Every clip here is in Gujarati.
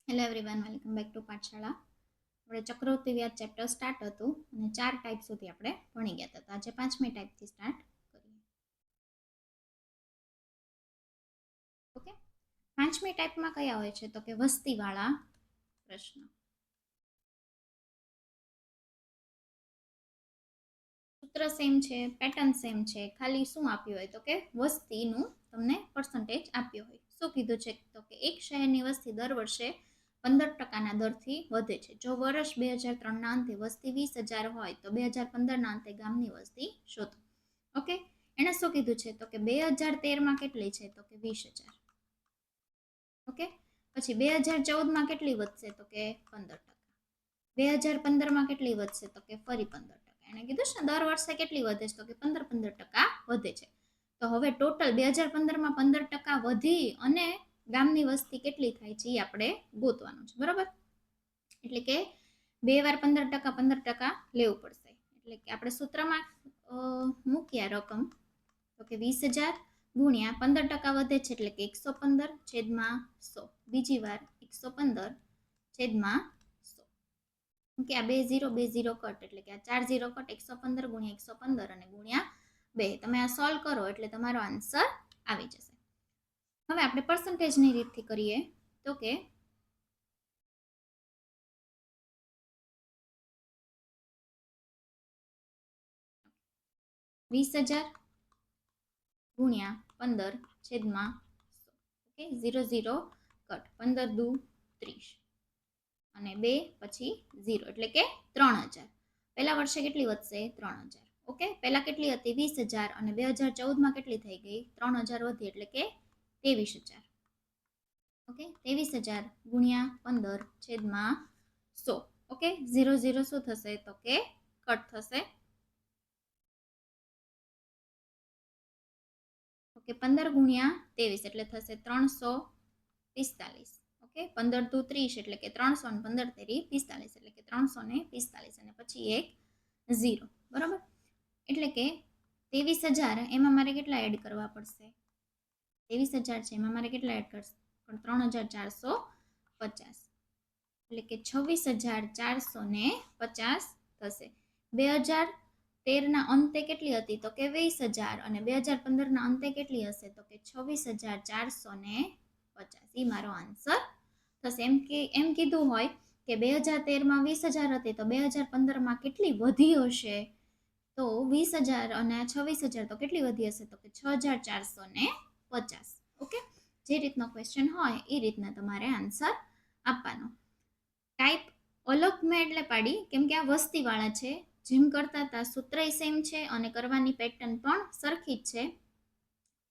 Hello everyone, welcome back to Pathshala. આપણે ચક્રવૃત્તિ વ્યાજ ચેપ્ટર સ્ટાર્ટ હતું અને 4 ટાઈપ સુધી આપણે ભણી ગયા હતા. તો આજે 5મી ટાઈપથી સ્ટાર્ટ કરીએ. ઓકે, 5મી ટાઈપમાં કયા હોય છે? તો કે વસ્તીવાળા પ્રશ્ન. સૂત્ર સેમ છે, પેટર્ન સેમ છે, ખાલી શું આપ્યું હોય તો કે વસ્તીનું તમને પર્સન્ટેજ આપ્યો હોય. શું કીધું છે? તો કે એક શહેરની વસ્તી દર વર્ષે 15% દરથી વધે છે. જો વર્ષ 2003ના અંતે વસ્તી 20,000 હોય તો 2015ના અંતે ગામની વસ્તી શોધો. ઓકે, એને શું કીધું છે? તો કે 2013માં કેટલી છે? તો કે 20,000. ઓકે, પછી 2014માં કેટલી વધશે? તો કે 15%. 2015માં કેટલી વધશે? તો કે ફરી 15%. એને કીધું છે ને દર વર્ષે કેટલી વધે છે? તો કે 15% વધે છે. તો હવે ટોટલ 2015માં 15% વધી અને ગામની વસ્તી કેટલી થાય છે એ આપણે ગોતવાનું છે. બરોબર, એટલે કે 2 વાર 15% લેવું પડશે. એટલે કે આપણે સૂત્રમાં મૂક્યા રકમ તો કે 20,000 ગુણ્યા 15% વધે છે એટલે કે 115/100. બીજી વાર 115/100. કે આ 2 0 2 0 કટ એટલે કે આ 4 0 કટ 115 ગુણ્યા 115 અને ગુણ્યા 2. તમે આ સોલ્વ કરો એટલે તમારો આન્સર આવી જશે. હવે આપણે પર્સન્ટેજની રીતથી કરીએ તો કે 20,000 ગુણ્યા 15/100. ઓકે, 0 0 કટ 15 દુ 30 અને 2 પછી 0 એટલે કે 3,000. પહેલા વર્ષે કેટલી વધશે? 3,000. ઓકે, પહેલા કેટલી હતી? 20,000 અને 2014માં કેટલી થઈ ગઈ? 3,000 વધી એટલે કે 23,000. ઓકે, 23,000 ગુણ્યા 15/100. ઓકે, 0 0 શું થશે? તો કે કટ થશે. ઓકે, 15 ગુણ્યા 23 એટલે થશે 345. ઓકે, 15 દુ 30 એટલે કે 300 અને 15 તેરી 45 એટલે કે 345 અને પછી એક 0. બરાબર, એટલે કે 23,000 એમાં મારે કેટલા એડ કરવા પડશે? 23,000 છે એમાં મારે કેટલા એડ કરશે? પણ 3,450 એટલે કે 26,450 થશે. 2013ના અંતે કેટલી હતી? તો કે 20,000 અને 2015ના અંતે કેટલી હશે? તો કે 26,450. એ મારો આન્સર થશે. એમ કીધું હોય કે 2013માં 20,000 હતી તો 2015માં કેટલી વધી હશે? તો 20,000 અને 26,000 તો કેટલી વધી હશે? તો કે 6,450. ઓકે, જે રીતનો ક્વેશ્ચન હોય એ રીતના તમારે આન્સર આપવાનો. ટાઈપ અલગ મેં એટલે પાડી કેમ કે આ વસ્તીવાળા છે. જેમ કરતા હતા સૂત્ર સેમ છે અને કરવાની પેટર્ન પણ સરખી જ છે.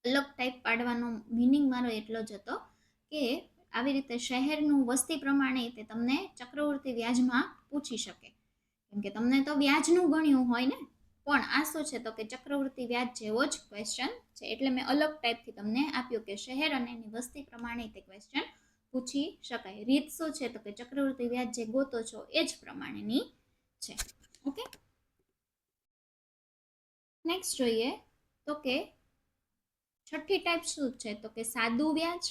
અલગ ટાઈપ પાડવાનો મિનિંગ મારો એટલો જ હતો કે આવી રીતે શહેરનું વસ્તી પ્રમાણે તે તમને ચક્રવૃત્તિ વ્યાજમાં પૂછી શકે. કેમ કે તમને તો વ્યાજનું ગણ્યું હોય ને, પણ આ શું છે? તો કે ચક્રવૃત્તિ વ્યાજ જેવો જ ક્વેશ્ચન છે. એટલે મેં અલગ ટાઈપથી તમને આપ્યું કે શહેર અને એની વસ્તી પ્રમાણે તે ક્વેશ્ચન પૂછી શકાય. રીત શું છે? તો કે ચક્રવૃત્તિ વ્યાજ જે ગોતો છો એ જ પ્રમાણેની છે. ઓકે, નેક્સ્ટ જોઈએ તો કે 6ઠ્ઠી ટાઈપ શું છે? તો કે સાદું વ્યાજ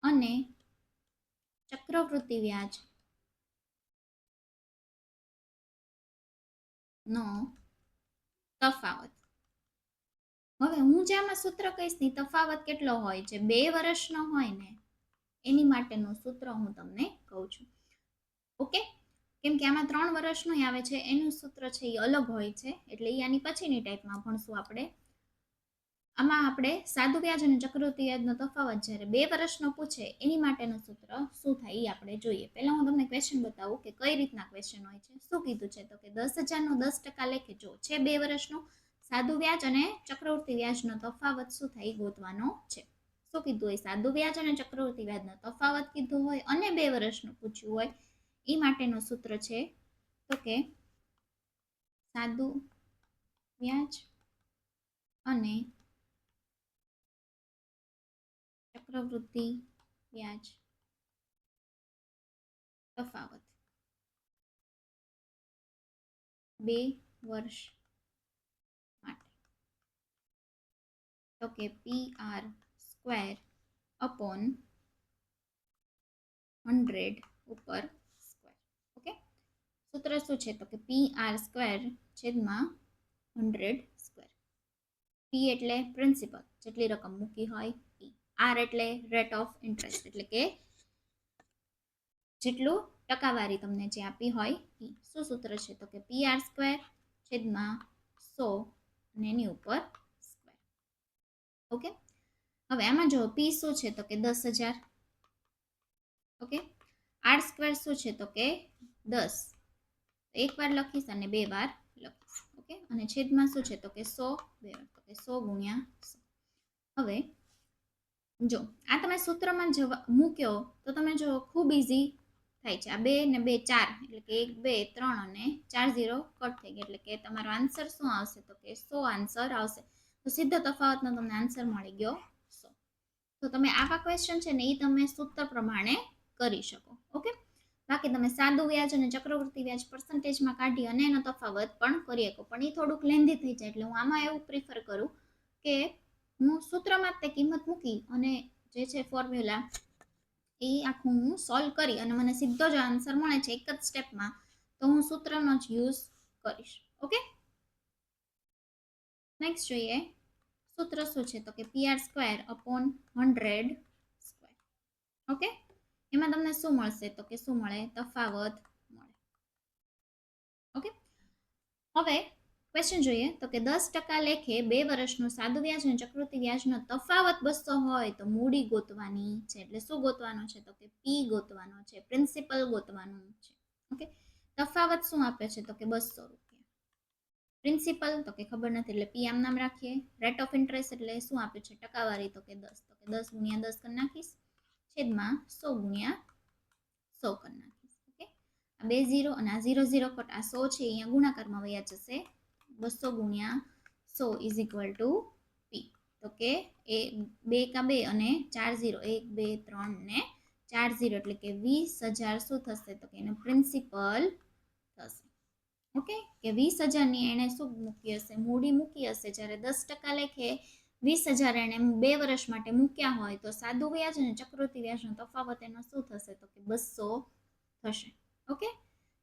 અને ચક્રવૃત્તિ વ્યાજ નો તફાવત. હવે હું જે આમાં સૂત્ર કહીશ ની તફાવત કેટલો હોય છે? 2 વર્ષનો હોય ને એની માટેનું સૂત્ર હું તમને કહું છું. ઓકે, કેમ કે આમાં 3 વર્ષનું આવે છે એનું સૂત્ર છે એ અલગ હોય છે. એટલે એ આની પછીની ટાઈપમાં ભણશું આપણે. આમાં આપણે સાદું વ્યાજ અને ચક્રવૃત્તિ વ્યાજનો તફાવત જ્યારે 2 વર્ષનો પૂછે એની માટેનું સૂત્ર શું થાય એ આપણે જોઈએ. પહેલા હું તમને ક્વેશ્ચન બતાવું કે કઈ રીતના ક્વેશ્ચન હોય છે. શું કીધું છે? તો કે 10,000 નો 10% લેખે જો છે 2 વર્ષનું સાદું વ્યાજ અને ચક્રવૃત્તિ વ્યાજનો તફાવત શું થાય ગોતવાનો છે. શું કીધું હોય? સાદું વ્યાજ અને ચક્રવૃત્તિ વ્યાજનો તફાવત કીધું હોય અને 2 વર્ષનું પૂછ્યું હોય એ માટેનું સૂત્ર છે તો કે સાદું વ્યાજ અને ચક્રવૃત્તિ વ્યાજ તફાવત 2 વર્ષ માટે તો કે PR² અપોન 100 ઉપર સ્ક્વેર. ઓકે, સૂત્ર શું છે તો કે PR સ્ક્વેર છેદમાં 100 સ્ક્વેર. P એટલે પ્રિન્સિપલ, જેટલી રકમ મૂકી હોય P. R એટલે રેટ ઓફ ઇન્ટરેસ્ટ, એટલે કે જેટલું ટકાવારી તમને જે આપી હોય એ. શું સૂત્ર છે તો કે PR સ્ક્વેર છેદમાં 100 અને એની ઉપર સ્ક્વેર. ઓકે, હવે આમાં જો P શું છે તો કે 10,000. ઓકે, R સ્ક્વેર શું છે તો કે 10. એક વાર લખીશ અને બે વાર લખીશ. ઓકે, અને છેદમાં શું છે તો કે 100 બે વાર, તો કે 100 ગુણ્યા 100. હવે જો આ તમે સૂત્રમાં મૂક્યો તો તમે જો ખૂબ ઇઝી થાય છે. આ 2 ને 2 4, એટલે કે 1 2 3 અને 4 0 કટ થઈ ગયા, એટલે કે તમારો આન્સર શું આવશે તો કે 100 આન્સર આવશે. તો સીધો તફાવતનો તમને આન્સર મળી ગયો 100. તો તમે આવા ક્વેશ્ચન છે ને એ તમે સૂત્ર પ્રમાણે કરી શકો. ઓકે, બાકી તમે સાદું વ્યાજ અને ચક્રવૃત્તિ વ્યાજ પર્સન્ટેજમાં કાઢી અને એનો તફાવત પણ કરી શકો, પણ એ થોડુંક લેન્ધી થઈ જાય. એટલે હું આમાં એવું પ્રિફર કરું કે હું સૂત્રમાં તે કિંમત મૂકી અને જે છે ફોર્મ્યુલા એ આખું હું સોલ્વ કરી અને મને સીધો જ આન્સર મળે છે એક જ સ્ટેપમાં, તો હું સૂત્રનો જ યુઝ કરીશ. ઓકે, નેક્સ્ટ જોઈએ સૂત્ર શું છે તો કે PR square upon 100 square. Okay, એમાં તમને શું મળશે તો કે શું મળે, તફાવત મળે. ઓકે, હવે ક્વેશ્ચન જોઈએ તો કે 10% લેખે 2 વર્ષનું સાદું વ્યાજ અને ચક્રવૃત્તિ વ્યાજનો તફાવત 200 હોય તો મૂડી ગોતવાની છે. એટલે શું ગોતવાનું છે તો કે P ગોતવાનો છે, પ્રિન્સિપલ ગોતવાનું છે. ઓકે, તફાવત શું આપે છે તો કે 200 રૂપિયા. પ્રિન્સિપલ તો કે ખબર નથી, એટલે P આમ નામ રાખીએ. રેટ ઓફ ઇન્ટરેસ્ટ એટલે શું આપે છે, ટકાવારી, તો કે 10, તો કે 10 ગુણ્યા 10 કરી નાખીશ, છેદમાં 100 ગુણ્યા 100 કરી નાખીશ. ઓકે, આ 2 0 અને આ 0 0 કટ, આ 100 છે અહીંયા ગુણાકારમાં વયા જશે. 200 ગુણ્યા 100 ઇઝ ઇક્વલ ટુ P. તો કે એ 2 કા 2 અને 4 0, 1 2 3 ને 4 0, એટલે કે 20,000 શું થશે તો કે એનો પ્રિન્સિપલ થશે. ઓકે, કે 20,000 ની એને શું મૂકી હશે, મૂડી મૂકી હશે. જ્યારે 10% લેખે 20,000 એને 2 વર્ષ માટે મૂક્યા હોય તો સાદું વ્યાજ અને ચક્રવૃત્તિ વ્યાજનો તફાવત એનો શું થશે તો કે 200 થશે. ઓકે,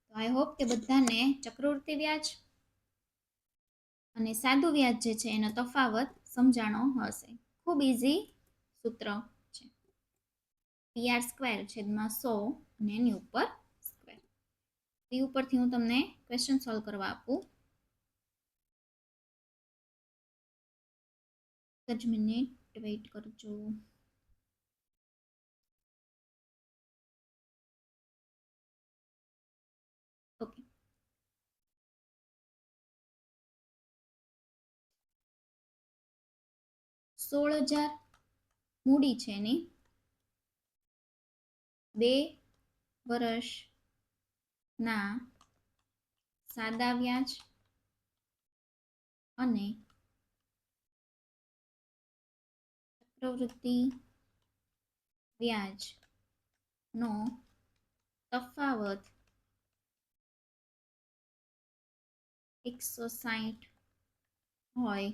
તો આઈ હોપ કે બધાને ચક્રવૃત્તિ વ્યાજ અને સાદું વ્યાજ જે છે એનો તફાવત સમજાણો હશે. ખૂબ ઇઝી સૂત્ર છે, PR સ્ક્વેર છેદમાં 100 અને એની ઉપર સ્ક્વેર. એ ઉપરથી હું તમને ક્વેશ્ચન સોલ્વ કરવા આપું. જ મિનિટ વેઇટ કરજો. ઓકે, $16,000 મૂડી છે એની 2 વર્ષના સાદા વ્યાજ અને ચક્રવૃત્તિ વ્યાજનો તફાવત 160 હોય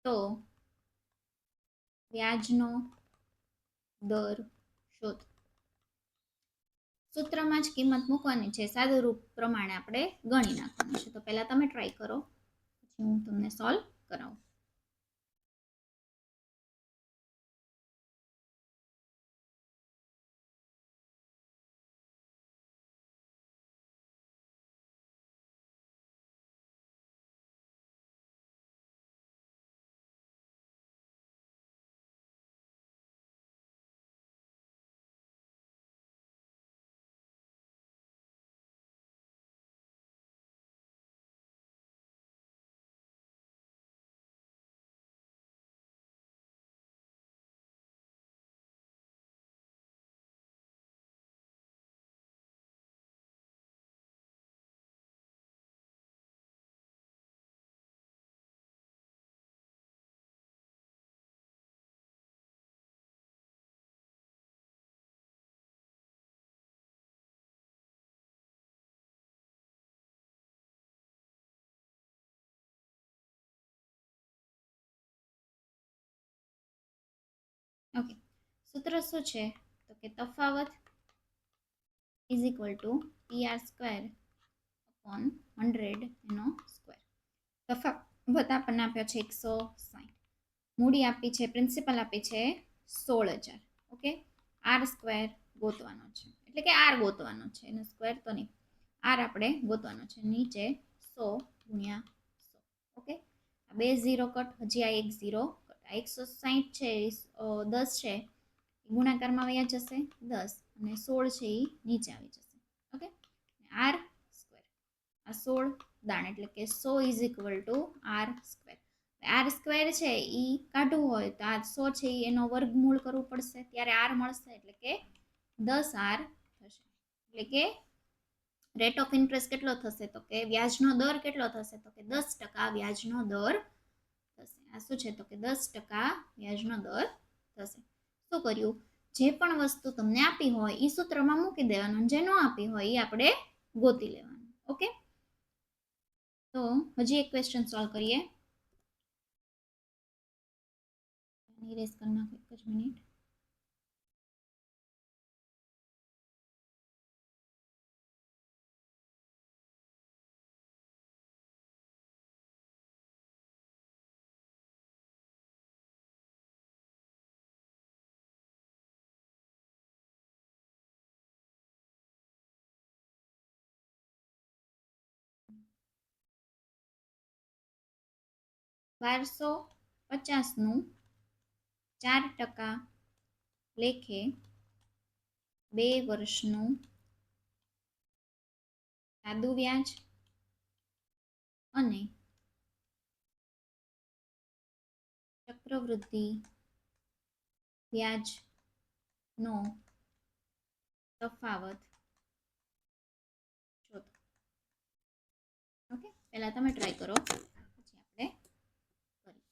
તો વ્યાજનો દર શોધો. સૂત્રમાં જ કિંમત મૂકવાની છે, સાદું રૂપ પ્રમાણે આપણે ગણી નાખવાનું છે. તો પહેલા તમે ટ્રાય કરો, પછી હું તમને સોલ્વ કરાવું. ઓકે, સૂત્ર શું છે તો કે તફાવત is equal two PR square upon 100 એનો સ્ક્વેર. તફાવત આપણને આપ્યો છે 160. મૂડી આપી છે, પ્રિન્સિપલ આપી છે 16,000. ઓકે, આર સ્ક્વેર ગોતવાનો છે, એટલે કે આર ગોતવાનો છે, એનો સ્ક્વેર તો નહીં, આર આપણે ગોતવાનો છે. નીચે 100 ગુણ્યા 100. ઓકે, આ 2 0 કટ, હજી આ 1 0 કટ. આ 160 છે, 10 છે, ગુણાકારમાં વયા જશે 10, અને 16 છે એ નીચે આવી જશે. ઓકે, આર સ્ક્વેર, આ 16 દાણ, એટલે કે 100 is equal to R square. R square છે એ કાઢવું હોય તો આ 100 છે એનો વર્ગમૂળ કરવું પડશે, ત્યારે આર મળશે, એટલે કે 10 આર થશે. એટલે કે રેટ ઓફ ઇન્ટરેસ્ટ કેટલો થશે, તો કે વ્યાજનો દર કેટલો થશે, તો કે 10% વ્યાજનો દર થશે. આ શું છે, તો કે 10% વ્યાજનો દર થશે. શું કર્યું, જે પણ વસ્તુ તમને આપી હોય એ સૂત્રમાં મૂકી દેવાનું, જે ન આપી હોય એ આપણે ગોતી લેવાનું. ઓકે, તો હજી એક ક્વેશ્ચન સોલ્વ કરીએ. ઇરેઝ કરી નાખો, એક જ મિનિટ. ₹1250 4% લેખે 2 વર્ષનું સાદું વ્યાજ અને ચક્રવૃદ્ધિ વ્યાજનો તફાવત શોધો. ઓકે, પહેલા તમે ટ્રાય કરો, પછી આપણે કરીએ.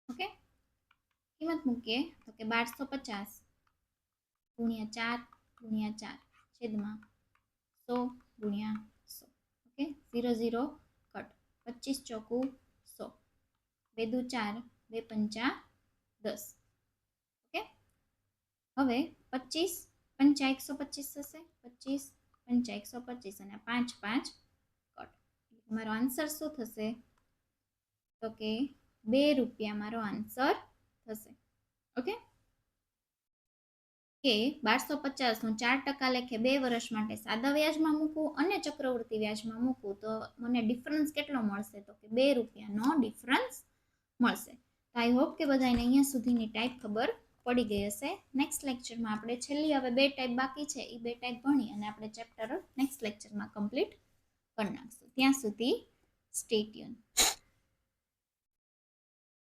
ઓકે, કિંમત મૂકીએ તો કે 1250 ગુણ્યા 4 ગુણ્યા 4 છેદમાં 100 ગુણ્યા 100. ઓકે, 0 0 કટ, 25 ચોકું 100, 2 દુ 4, 2 પંચા 10. ઓકે, હવે 25 પંચા 125 થશે, 25 પંચા 125, અને 5 5 કટ. મારો આન્સર શું થશે, તો કે ₹2 મારો આન્સર થશે. ઓકે, કે 1250 નું 4% લેખે 2 વર્ષ માટે સાદા વ્યાજમાં મૂકવું અને ચક્રવૃદ્ધિ વ્યાજમાં મૂકવું, તો મને ડિફરન્સ કેટલો મળશે, તો કે ₹2નો ડિફરન્સ મળશે. તો આઈ હોપ કે બધાને અહીંયા સુધીની ટાઈપ ખબર પડી ગઈ હશે. નેક્સ્ટ લેક્ચરમાં આપણે છેલ્લી હવે 2 ટાઈપ બાકી છે, એ 2 ટાઈપ ભણી અને આપણે ચેપ્ટર નેક્સ્ટ લેક્ચરમાં કમ્પ્લીટ કરી નાખશું. ત્યાં સુધી સ્ટે ટ્યુન.